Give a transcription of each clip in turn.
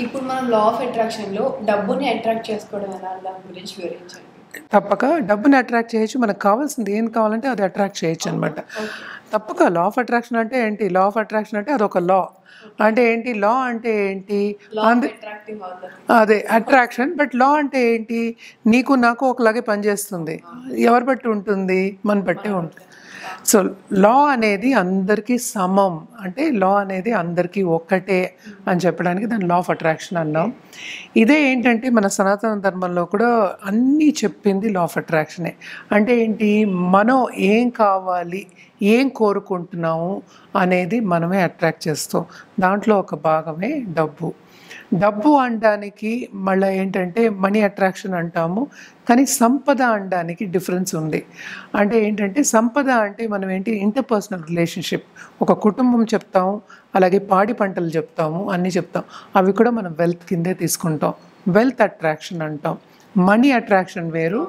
ఇప్పుడు మనం law of అట్రాక్షన్‌లో డబ్బుని అట్రాక్ట్ చేసుకోవడం ఎలా దాని గురించి వివరించండి. తప్పక డబ్బుని అట్రాక్ట్ చేయొచ్చు. మనకు కావాల్సింది ఏం కావాలంటే అది అట్రాక్ట్ చేయొచ్చనమాట. ఓకే. తప్పక లా ఆఫ్ అట్రాక్షన్ అంటే ఏంటి? లా ఆఫ్ అట్రాక్షన్ అంటే అదొక లా. అంటే ఏంటి? లా అంటే ఏంటి? Law of attractive other. అదే అట్రాక్షన్. బట్ లా అంటే ఏంటి? నీకు నాకు ఒకలాగే పనిచేస్తుంది. ఎవరి బట్టి ఉంటుంది? మన బట్టే ఉంటుంది. సో లా అనేది అందరికీ సమం. అంటే లా అనేది అందరికీ ఒక్కటే అని చెప్పడానికి దాన్ని లా ఆఫ్ అట్రాక్షన్ అన్నాం. ఇదే ఏంటంటే మన సనాతన ధర్మంలో కూడా అన్నీ చెప్పింది లా ఆఫ్ అట్రాక్షనే. అంటే ఏంటి? మనం ఏం కావాలి, ఏం కోరుకుంటున్నాము అనేది మనమే అట్రాక్ట్ చేస్తాం. దాంట్లో ఒక భాగమే డబ్బు. డబ్బు అనడానికి మళ్ళీ ఏంటంటే మనీ అట్రాక్షన్ అంటాము, కానీ సంపద అనడానికి డిఫరెన్స్ ఉంది. అంటే ఏంటంటే సంపద అంటే మనం ఏంటి ఇంటర్పర్సనల్ రిలేషన్షిప్, ఒక కుటుంబం చెప్తాము, అలాగే పాడి పంటలు చెప్తాము, అన్నీ చెప్తాం. అవి కూడా మనం వెల్త్ కిందే తీసుకుంటాం. వెల్త్ అట్రాక్షన్ అంటాం. మనీ అట్రాక్షన్ వేరు,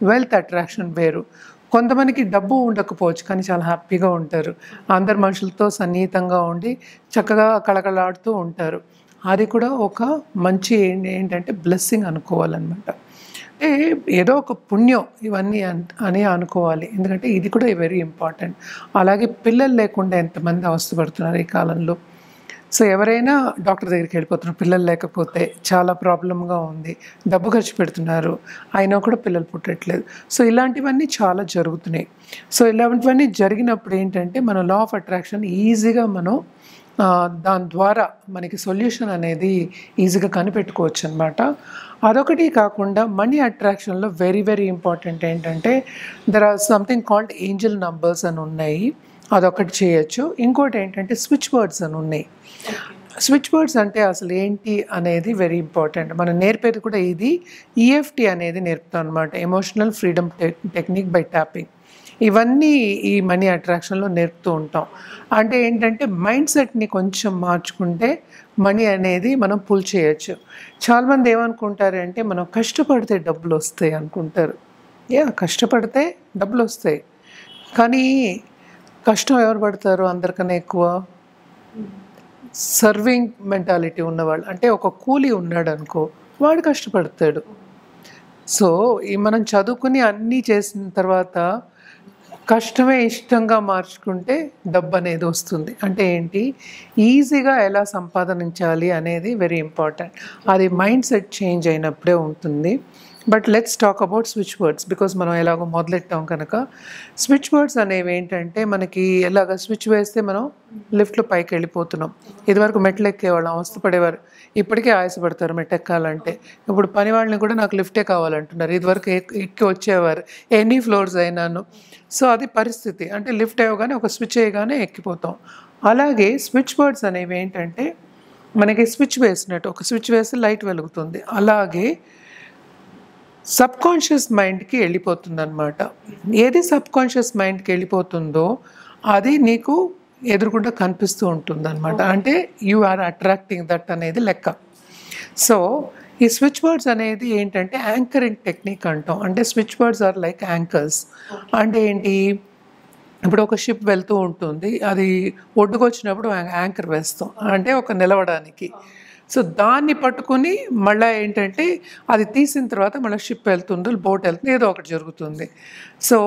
వెల్త్ అట్రాక్షన్ వేరు. కొంతమందికి డబ్బు ఉండకపోవచ్చు, కానీ చాలా హ్యాపీగా ఉంటారు. అందరు మనుషులతో సన్నిహితంగా ఉండి చక్కగా కళకళలాడుతూ ఉంటారు. అది కూడా ఒక మంచి ఏంటంటే బ్లెస్సింగ్ అనుకోవాలన్నమాట. అంటే ఏదో ఒక పుణ్యం ఇవన్నీ అని అనుకోవాలి. ఎందుకంటే ఇది కూడా వెరీ ఇంపార్టెంట్. అలాగే పిల్లలు లేకుండా ఎంతమంది అవస్థపడుతున్నారు ఈ కాలంలో. సో ఎవరైనా డాక్టర్ దగ్గరికి వెళ్ళిపోతున్నారు, పిల్లలు లేకపోతే చాలా ప్రాబ్లంగా ఉంది, డబ్బు ఖర్చు పెడుతున్నారు, అయినా కూడా పిల్లలు పుట్టట్లేదు. సో ఇలాంటివన్నీ చాలా జరుగుతున్నాయి. సో ఇలాంటివన్నీ జరిగినప్పుడు ఏంటంటే మన లా ఆఫ్ అట్రాక్షన్ ఈజీగా మనం దాని ద్వారా మనకి సొల్యూషన్ అనేది ఈజీగా కనిపెట్టుకోవచ్చు అనమాట. అదొకటి కాకుండా మనీ అట్రాక్షన్లో వెరీ వెరీ ఇంపార్టెంట్ ఏంటంటే there or something called Angel numbers అని ఉన్నాయి, అదొకటి చేయొచ్చు. ఇంకోటి ఏంటంటే స్విచ్ వర్డ్స్ అని ఉన్నాయి. స్విచ్ వర్డ్స్ అంటే అసలు ఏంటి అనేది వెరీ ఇంపార్టెంట్. మనం నేర్పేది కూడా ఇది ఈఎఫ్టీ అనేది నేర్పుతాం అనమాట, emotional freedom technique by tapping. ఇవన్నీ ఈ మనీ అట్రాక్షన్లో నేర్పుతూ ఉంటాం. అంటే ఏంటంటే మైండ్ సెట్ని కొంచెం మార్చుకుంటే మనీ అనేది మనం పుల్ చేయొచ్చు. చాలామంది ఏమనుకుంటారంటే మనం కష్టపడితే డబ్బులు వస్తాయి అనుకుంటారు. కష్టపడితే డబ్బులు వస్తాయి, కానీ కష్టం ఎవరు పడతారు అందరికన్నా ఎక్కువ? సర్వింగ్ మెంటాలిటీ ఉన్నవాళ్ళు. అంటే ఒక కూలీ ఉన్నాడు అనుకో, వాడు కష్టపడతాడు. సో మనం చదువుకుని అన్నీ చేసిన తర్వాత కష్టమే ఇష్టంగా మార్చుకుంటే డబ్బు అనేది వస్తుంది. అంటే ఏంటి? ఈజీగా ఎలా సంపాదించాలి అనేది వెరీ ఇంపార్టెంట్. అది మైండ్ సెట్ చేంజ్ అయినప్పుడే ఉంటుంది. But let's talk about switch words, because మనం ఎలాగో మొదలెట్టాం కనుక. స్విచ్ వర్డ్స్ అనేవి ఏంటంటే మనకి ఎలాగ స్విచ్ వేస్తే మనం లిఫ్ట్లో పైకి వెళ్ళిపోతున్నాం. ఇదివరకు మెట్లు ఎక్కేవాళ్ళం, అవస్థపడేవారు, ఇప్పటికే ఆయాసపడతారు మెట్లు ఎక్కాలంటే. ఇప్పుడు పని వాళ్ళని కూడా నాకు లిఫ్టే కావాలంటున్నారు, ఇదివరకు ఎక్కి వచ్చేవారు ఎనీ ఫ్లోర్స్ అయినాను. సో అది పరిస్థితి. అంటే లిఫ్ట్ అయ్యగానే ఒక స్విచ్ వేయగానే ఎక్కిపోతాం. అలాగే స్విచ్ వర్డ్స్ అనేవి ఏంటంటే మనకి స్విచ్ వేసినట్టు, ఒక స్విచ్ వేస్తే లైట్ వెలుగుతుంది, అలాగే సబ్కాన్షియస్ మైండ్కి వెళ్ళిపోతుంది అనమాట. ఏది సబ్కాన్షియస్ మైండ్కి వెళ్ళిపోతుందో అది నీకు ఎదురుకుండా కనిపిస్తూ ఉంటుంది అనమాట. అంటే యు ఆర్ అట్రాక్టింగ్ దట్ అనేది లెక్క. సో ఈ స్విచ్ వర్డ్స్ అనేది ఏంటంటే యాంకరింగ్ టెక్నిక్ అంటాం. అంటే switch words are like anchors. అంటే ఏంటి? ఇప్పుడు ఒక షిప్ వెళ్తూ ఉంటుంది, అది ఒడ్డుకు వచ్చినప్పుడు యాంకర్ వేస్తాం, అంటే ఒక నిలవడానికి. సో దాన్ని పట్టుకుని మళ్ళీ ఏంటంటే అది తీసిన తర్వాత మళ్ళీ షిప్ వెళ్తుందో బోట్ వెళ్తుంది, ఏదో ఒకటి జరుగుతుంది. సో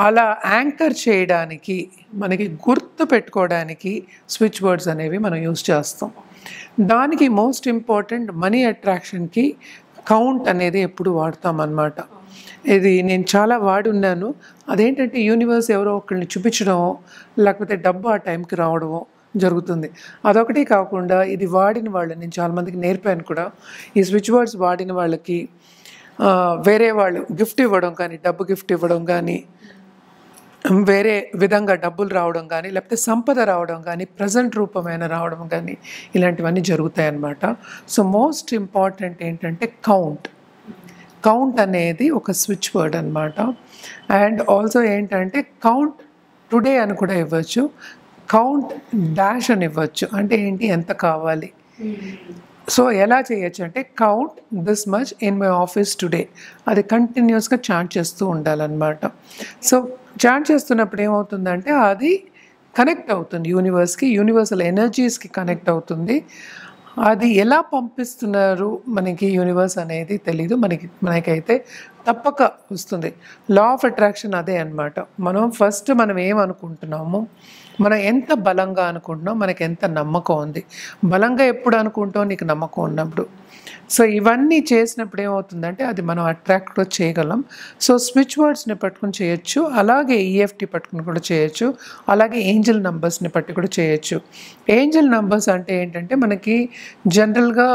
అలా యాంకర్ చేయడానికి, మనకి గుర్తు పెట్టుకోవడానికి స్విచ్ వర్డ్స్ అనేవి మనం యూజ్ చేస్తాం. దానికి మోస్ట్ ఇంపార్టెంట్ మనీ అట్రాక్షన్కి కౌంట్ అనేది ఎప్పుడు వాడతాం అన్నమాట. ఇది నేను చాలా వాడి ఉన్నాను. అదేంటంటే యూనివర్స్ ఎవరో ఒకరిని చూపించడమో లేకపోతే డబ్బు ఆ టైంకి రావడమో జరుగుతుంది. అదొకటి కాకుండా ఇది వాడిన వాళ్ళని నేను చాలామందికి నేర్పాను కూడా. ఈ స్విచ్ వర్డ్స్ వాడిన వాళ్ళకి వేరే వాళ్ళు గిఫ్ట్ ఇవ్వడం కానీ, డబ్బు గిఫ్ట్ ఇవ్వడం కానీ, వేరే విధంగా డబ్బులు రావడం కానీ, లేకపోతే సంపద రావడం కానీ, ప్రజెంట్ రూపమైన రావడం కానీ, ఇలాంటివన్నీ జరుగుతాయి అన్నమాట. సో మోస్ట్ ఇంపార్టెంట్ ఏంటంటే కౌంట్ అనేది ఒక స్విచ్ వర్డ్ అనమాట. అండ్ ఆల్సో ఏంటంటే కౌంట్ టుడే అని కూడా ఇవ్వచ్చు, కౌంట్ డాష్ అని ఇవ్వచ్చు. అంటే ఏంటి? ఎంత కావాలి. సో ఎలా చేయొచ్చు అంటే count this much in my office today, అది కంటిన్యూస్గా చాంట్ చేస్తూ ఉండాలన్నమాట. సో చాంట్ చేస్తున్నప్పుడు ఏమవుతుందంటే అది కనెక్ట్ అవుతుంది యూనివర్స్కి, యూనివర్సల్ ఎనర్జీస్కి కనెక్ట్ అవుతుంది. అది ఎలా పంపిస్తున్నారు మనకి యూనివర్స్ అనేది తెలీదు. మనకైతే తప్పక వస్తుంది. లా ఆఫ్ అట్రాక్షన్ అదే అన్నమాట. మనం ఏమనుకుంటున్నాము, మనం ఎంత బలంగా అనుకుంటున్నాం, మనకి ఎంత నమ్మకం ఉంది. బలంగా ఎప్పుడు అనుకుంటాం, నీకు నమ్మకం ఉన్నప్పుడు. సో ఇవన్నీ చేసినప్పుడు ఏమవుతుందంటే అది మనం అట్రాక్ట్ చేయగలం. సో స్విచ్ వర్డ్స్ని పట్టుకుని చేయొచ్చు, అలాగే ఈఎఫ్టీ పట్టుకుని కూడా చేయొచ్చు, అలాగే ఏంజల్ నంబర్స్ని పట్టి కూడా చేయొచ్చు. ఏంజల్ నంబర్స్ అంటే ఏంటంటే మనకి జనరల్గా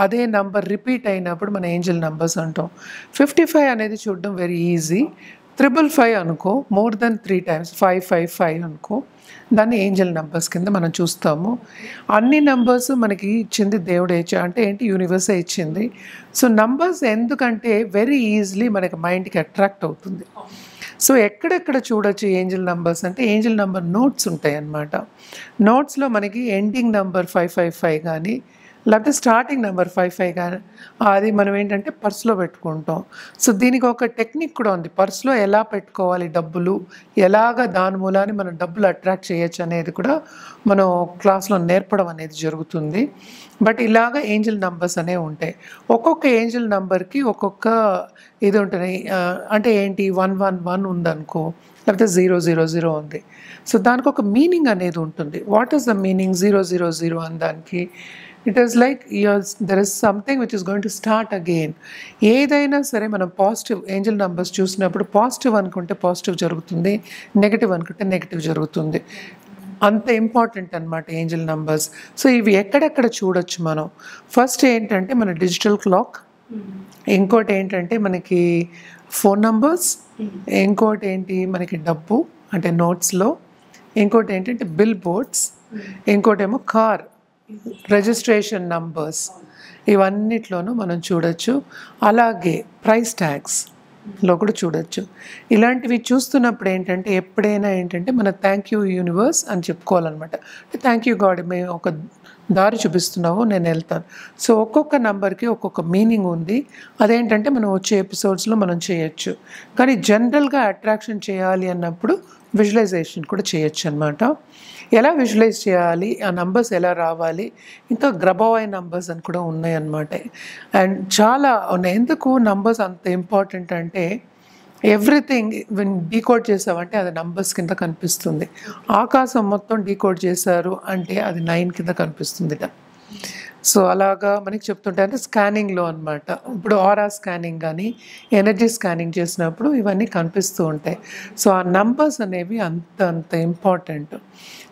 అదే నంబర్ రిపీట్ అయినప్పుడు మన ఏంజల్ నంబర్స్ అంటాం. 55 అనేది చూడడం వెరీ ఈజీ. 555 అనుకో, మోర్ దెన్ 3 times 555 అనుకో, దాన్ని ఏంజల్ నెంబర్స్ కింద మనం చూస్తాము. అన్ని నెంబర్స్ మనకి ఇచ్చింది దేవుడే అంటే ఏంటి, యూనివర్సే ఇచ్చింది. సో నంబర్స్ ఎందుకంటే వెరీ ఈజీలీ మనకి మైండ్కి అట్రాక్ట్ అవుతుంది. సో ఎక్కడెక్కడ చూడొచ్చు ఏంజల్ నెంబర్స్ అంటే, ఏంజల్ నెంబర్ నోట్స్ ఉంటాయి అన్నమాట. నోట్స్లో మనకి ఎండింగ్ నెంబర్ 555 కానీ లేకపోతే స్టార్టింగ్ నెంబర్ 55 కానీ అది మనం ఏంటంటే పర్సులో పెట్టుకుంటాం. సో దీనికి ఒక టెక్నిక్ కూడా ఉంది. పర్సులో ఎలా పెట్టుకోవాలి డబ్బులు, ఎలాగ దాని మూలాన్ని మనం డబ్బులు అట్రాక్ట్ చేయొచ్చు అనేది కూడా మనం క్లాస్లో నేర్పడం అనేది జరుగుతుంది. బట్ ఇలాగ ఏంజల్ నంబర్స్ అనేవి ఉంటాయి. ఒక్కొక్క ఏంజల్ నంబర్కి ఒక్కొక్క ఇది ఉంటుంది. అంటే ఏంటి, 111 ఉందనుకో, లేకపోతే 000 ఉంది. సో దానికి ఒక మీనింగ్ అనేది ఉంటుంది. వాట్ ఈస్ ద మీనింగ్ 000 అని దానికి? It is like there is something which is going to start again. ఏదైనా సరే మనం పాజిటివ్ ఏంజల్ నెంబర్స్ చూసినప్పుడు పాజిటివ్ అనుకుంటే పాజిటివ్ జరుగుతుంది, నెగిటివ్ అనుకుంటే నెగిటివ్ జరుగుతుంది. అంత ఇంపార్టెంట్ అనమాట ఏంజల్ నెంబర్స్. సో ఇవి ఎక్కడెక్కడ చూడొచ్చు మనం? ఫస్ట్ ఏంటంటే మన డిజిటల్ క్లాక్, ఇంకోటి ఏంటంటే మనకి ఫోన్ నంబర్స్, ఇంకోటి ఏంటి మనకి డబ్బు అంటే నోట్స్లో, ఇంకోటి ఏంటంటే బిల్ బోర్డ్స్, ఇంకోటేమో కార్ రిజిస్ట్రేషన్ నంబర్స్, ఇవన్నిట్లోనూ మనం చూడొచ్చు. అలాగే ప్రైస్ ట్యాగ్స్లో కూడా చూడొచ్చు. ఇలాంటివి చూస్తున్నప్పుడు ఏంటంటే ఎప్పుడైనా ఏంటంటే మన థ్యాంక్ యూ యూనివర్స్ అని చెప్పుకోవాలన్నమాట. థ్యాంక్ యూ గాడ్, మేము ఒక దారి చూపిస్తున్నావు, నేను వెళ్తాను. సో ఒక్కొక్క నెంబర్కి ఒక్కొక్క మీనింగ్ ఉంది. అదేంటంటే మనం వచ్చే ఎపిసోడ్స్లో మనం చేయొచ్చు. కానీ జనరల్గా అట్రాక్షన్ చేయాలి అన్నప్పుడు విజువలైజేషన్ కూడా చేయొచ్చు అనమాట. ఎలా విజువలైజ్ చేయాలి, ఆ నంబర్స్ ఎలా రావాలి, ఇంకా గ్రబాయ్ నంబర్స్ అని కూడా ఉన్నాయి అన్నమాట. అండ్ చాలా ఉన్నాయి. ఎందుకు నంబర్స్ అంత ఇంపార్టెంట్ అంటే, ఎవ్రీథింగ్ డీకోడ్ చేసామంటే అది నంబర్స్ కింద కనిపిస్తుంది. ఆకాశం మొత్తం డీకోడ్ చేశారు అంటే అది 9 కింద కనిపిస్తుంది. సో అలాగా మనకి చెప్తుంటే అంటే స్కానింగ్లో అనమాట. ఇప్పుడు ఆరా స్కానింగ్ కానీ ఎనర్జీ స్కానింగ్ చేసినప్పుడు ఇవన్నీ కనిపిస్తూ ఉంటాయి. సో ఆ నంబర్స్ అనేవి అంత ఇంపార్టెంట్.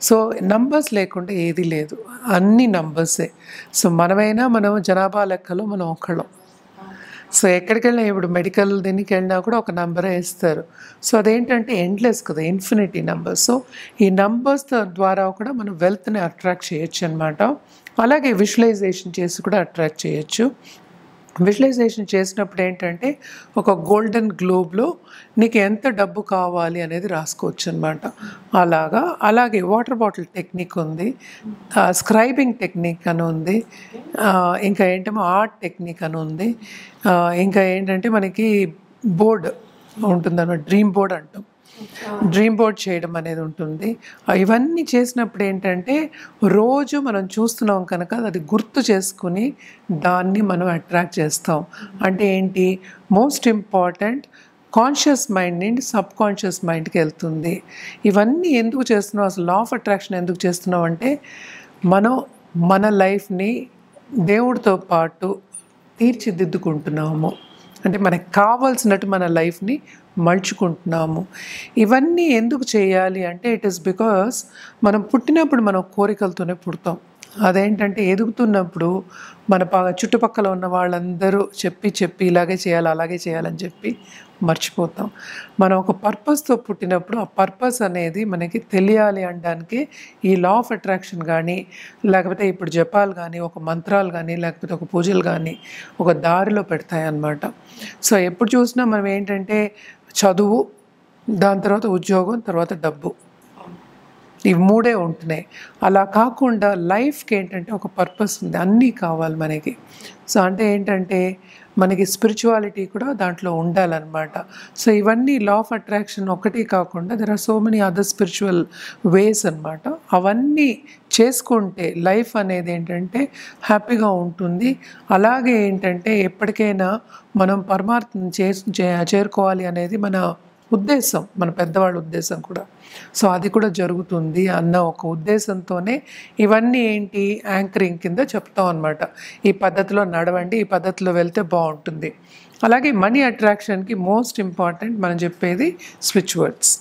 సో నంబర్స్ లేకుండా ఏది లేదు, అన్ని నంబర్సే. సో మనం జనాభా లెక్కలో మనం ఒక్కళ్ళం. సో ఎక్కడికి వెళ్ళినా ఇప్పుడు మెడికల్ దీనికి వెళ్ళినా కూడా ఒక నెంబరే ఇస్తారు. సో అదేంటంటే ఎండ్లెస్ కదా, ఇన్ఫినిటీ నెంబర్. సో ఈ నంబర్స్ ద్వారా కూడా మనం వెల్త్ని అట్రాక్ట్ చేయొచ్చు అనమాట. అలాగే విజువలైజేషన్ చేసి కూడా అట్రాక్ట్ చేయొచ్చు. విజువలైజేషన్ చేసినప్పుడు ఏంటంటే ఒక గోల్డెన్ గ్లోబ్లో నీకు ఎంత డబ్బు కావాలి అనేది రాసుకోవచ్చు అనమాట. అలాగే వాటర్ బాటిల్ టెక్నిక్ ఉంది, స్క్రైబింగ్ టెక్నిక్ అని ఉంది, ఇంకా ఏంటేమో ఆర్ట్ టెక్నిక్ అని ఉంది, ఇంకా ఏంటంటే మనకి బోర్డ్ ఉంటుందన్నమాట, డ్రీమ్ బోర్డ్ అంటాం. డ్రీమ్ బోర్డ్ చేయడం అనేది ఉంటుంది. ఇవన్నీ చేసినప్పుడు ఏంటంటే రోజు మనం చూస్తున్నాం కనుక అది గుర్తు చేసుకుని దాన్ని మనం అట్రాక్ట్ చేస్తాం. అంటే ఏంటి, మోస్ట్ ఇంపార్టెంట్ కాన్షియస్ మైండ్ నుండి సబ్ కాన్షియస్ మైండ్కి వెళ్తుంది. ఇవన్నీ ఎందుకు చేస్తున్నాం, అసలు లా ఆఫ్ అట్రాక్షన్ ఎందుకు చేస్తున్నాం అంటే మనం మన లైఫ్ని దేవుడితో పాటు తీర్చిదిద్దుకుంటున్నాము. అంటే మనకు కావాల్సినట్టు మన లైఫ్ని మలుచుకుంటున్నాము. ఇవన్నీ ఎందుకు చేయాలి అంటే ఇట్ ఈస్ బికాస్ మనం పుట్టినప్పుడు మనం కోరికలతోనే పుడతాం. అదేంటంటే ఎదుగుతున్నప్పుడు మన చుట్టుపక్కల ఉన్న వాళ్ళందరూ చెప్పి ఇలాగే చేయాలి అలాగే చేయాలని చెప్పి మర్చిపోతాం. మనం ఒక పర్పస్తో పుట్టినప్పుడు ఆ పర్పస్ అనేది మనకి తెలియాలి అనడానికి ఈ లా ఆఫ్ అట్రాక్షన్ కానీ, లేకపోతే ఇప్పుడు జపాలు కానీ, ఒక మంత్రాలు కానీ, లేకపోతే ఒక పూజలు కానీ ఒక దారిలో పెడతాయి అన్నమాట. సో ఎప్పుడు చూసినా మనం ఏంటంటే చదువు, దాని తర్వాత ఉద్యోగం, తర్వాత డబ్బు, ఇవి మూడే ఉంటున్నాయి. అలా కాకుండా లైఫ్కి ఏంటంటే ఒక పర్పస్ ఉంది, అన్నీ కావాలి మనకి. సో అంటే ఏంటంటే మనకి స్పిరిచువాలిటీ కూడా దాంట్లో ఉండాలన్నమాట. సో ఇవన్నీ లా ఆఫ్ అట్రాక్షన్ ఒకటి కాకుండా there are so many other spiritual ways అనమాట. అవన్నీ చేసుకుంటే లైఫ్ అనేది ఏంటంటే హ్యాపీగా ఉంటుంది. అలాగే ఏంటంటే ఎప్పటికైనా మనం పరమార్థం చేరుకోవాలి అనేది మన ఉద్దేశం, మన పెద్దవాళ్ళ ఉద్దేశం కూడా. సో అది కూడా జరుగుతుంది అన్న ఒక ఉద్దేశంతోనే ఇవన్నీ ఏంటి యాంకరింగ్ కింద చెప్తాం అనమాట. ఈ పద్ధతిలో నడవండి, ఈ పద్ధతిలో వెళ్తే బాగుంటుంది. అలాగే మనీ అట్రాక్షన్కి మోస్ట్ ఇంపార్టెంట్ మనం చెప్పేది స్విచ్ వర్డ్స్.